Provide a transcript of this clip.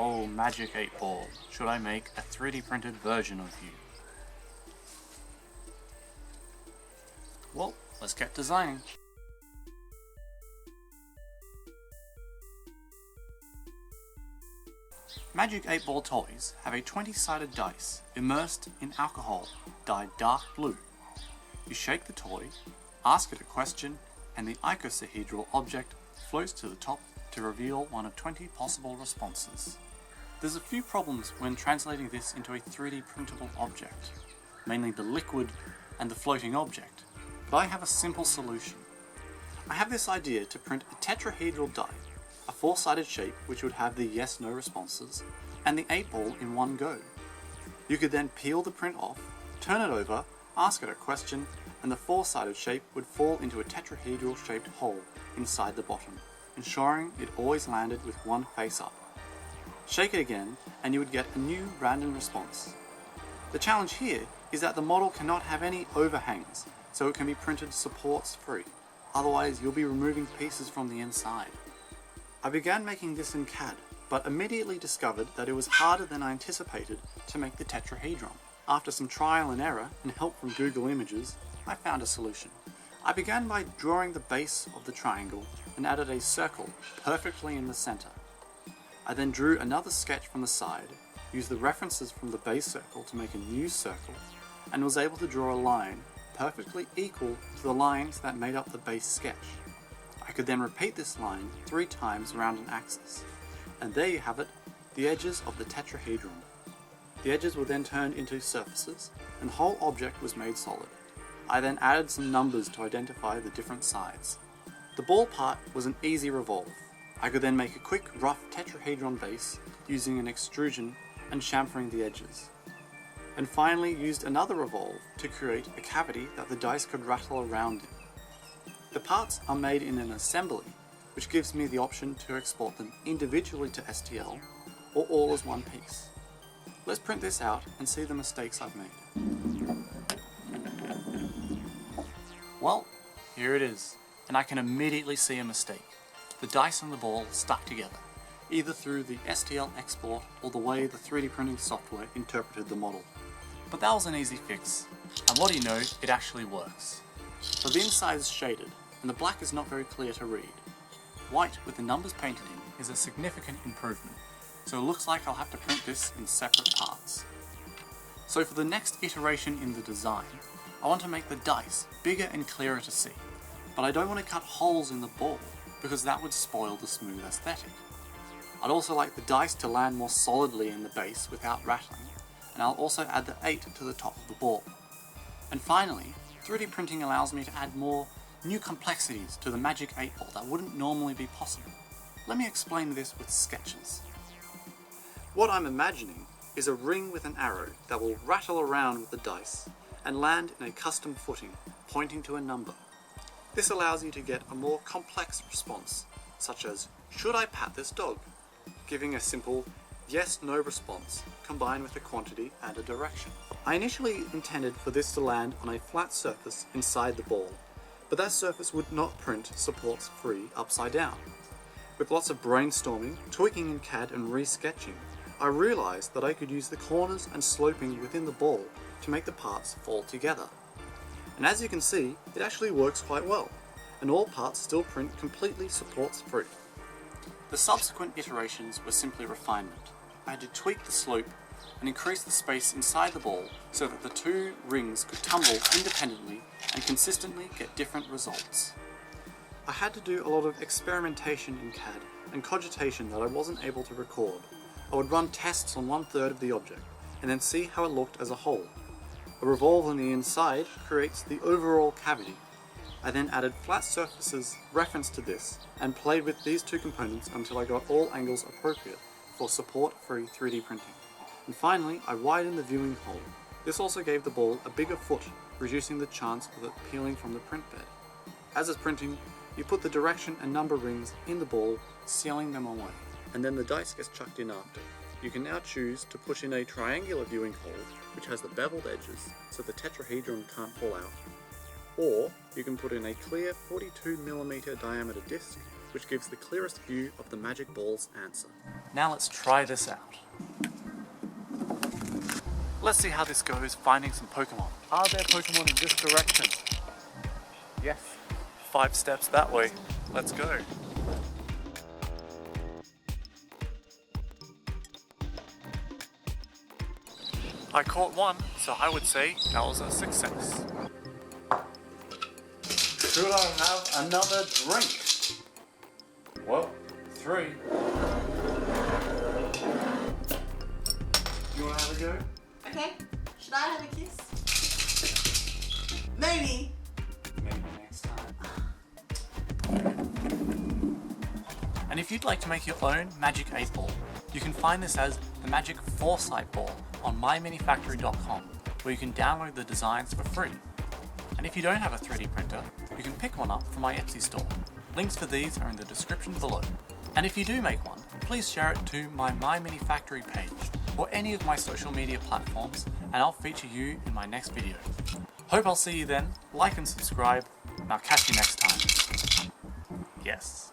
Oh, Magic 8 Ball, should I make a 3D printed version of you? Well, let's get designing. Magic 8 Ball toys have a 20-sided dice immersed in alcohol dyed dark blue. You shake the toy, ask it a question, and the icosahedral object floats to the top to reveal one of 20 possible responses. There's a few problems when translating this into a 3D printable object, mainly the liquid and the floating object, but I have a simple solution. I have this idea to print a tetrahedral die, a 4-sided shape which would have the yes-no responses, and the 8 ball in one go. You could then peel the print off, turn it over, ask it a question, and the 4-sided shape would fall into a tetrahedral shaped hole inside the bottom, ensuring it always landed with one face up. Shake it again and you would get a new random response. The challenge here is that the model cannot have any overhangs, so it can be printed supports free, otherwise you'll be removing pieces from the inside. I began making this in CAD, but immediately discovered that it was harder than I anticipated to make the tetrahedron. After some trial and error and help from Google Images, I found a solution. I began by drawing the base of the triangle and added a circle perfectly in the center. I then drew another sketch from the side, used the references from the base circle to make a new circle, and was able to draw a line perfectly equal to the lines that made up the base sketch. I could then repeat this line 3 times around an axis, and there you have it, the edges of the tetrahedron. The edges were then turned into surfaces, and the whole object was made solid. I then added some numbers to identify the different sides. The ball part was an easy revolve. I could then make a quick rough tetrahedron base using an extrusion and chamfering the edges. And finally used another revolve to create a cavity that the dice could rattle around in. The parts are made in an assembly, which gives me the option to export them individually to STL or all as one piece. Let's print this out and see the mistakes I've made. Well, here it is, and I can immediately see a mistake. The dice and the ball stuck together, either through the STL export or the way the 3D printing software interpreted the model. But that was an easy fix, and what do you know, it actually works. So the inside is shaded, and the black is not very clear to read. White with the numbers painted in is a significant improvement, so it looks like I'll have to print this in separate parts. So for the next iteration in the design, I want to make the dice bigger and clearer to see, but I don't want to cut holes in the ball because that would spoil the smooth aesthetic. I'd also like the dice to land more solidly in the base without rattling, and I'll also add the 8 to the top of the ball. And finally, 3D printing allows me to add more new complexities to the Magic 8 Ball that wouldn't normally be possible. Let me explain this with sketches. What I'm imagining is a ring with an arrow that will rattle around with the dice and land in a custom footing pointing to a number. This allows you to get a more complex response, such as, should I pat this dog? Giving a simple yes-no response combined with a quantity and a direction. I initially intended for this to land on a flat surface inside the ball, but that surface would not print supports free upside down. With lots of brainstorming, tweaking in CAD and re-sketching, I realised that I could use the corners and sloping within the ball to make the parts fall together. And as you can see, it actually works quite well, and all parts still print completely supports free. The subsequent iterations were simply refinement. I had to tweak the slope and increase the space inside the ball so that the 2 rings could tumble independently and consistently get different results. I had to do a lot of experimentation in CAD and cogitation that I wasn't able to record. I would run tests on 1/3 of the object and then see how it looked as a whole. A revolve on the inside creates the overall cavity. I then added flat surfaces referenced to this and played with these 2 components until I got all angles appropriate for support-free 3D printing. And finally, I widened the viewing hole. This also gave the ball a bigger foot, reducing the chance of it peeling from the print bed. As is printing, you put the direction and number rings in the ball, sealing them away. And then the dice gets chucked in after. You can now choose to push in a triangular viewing hole, which has the beveled edges, so the tetrahedron can't fall out. Or you can put in a clear 42mm diameter disc, which gives the clearest view of the magic ball's answer. Now let's try this out. Let's see how this goes finding some Pokémon. Are there Pokémon in this direction? Yes. 5 steps that way. Let's go. I caught one, so I would say that was a success. Should I have another drink? Well, 3. You want to have a go? Okay. Should I have a kiss? Maybe. Maybe next time. And if you'd like to make your own Magic 8 Ball, you can find this as the Magic Foresight Ball on myminifactory.com, where you can download the designs for free. And if you don't have a 3D printer, you can pick one up from my Etsy store. Links for these are in the description below. And if you do make one, please share it to my My Mini Factory page or any of my social media platforms, and I'll feature you in my next video. Hope I'll see you then. Like and subscribe, and I'll catch you next time. Yes.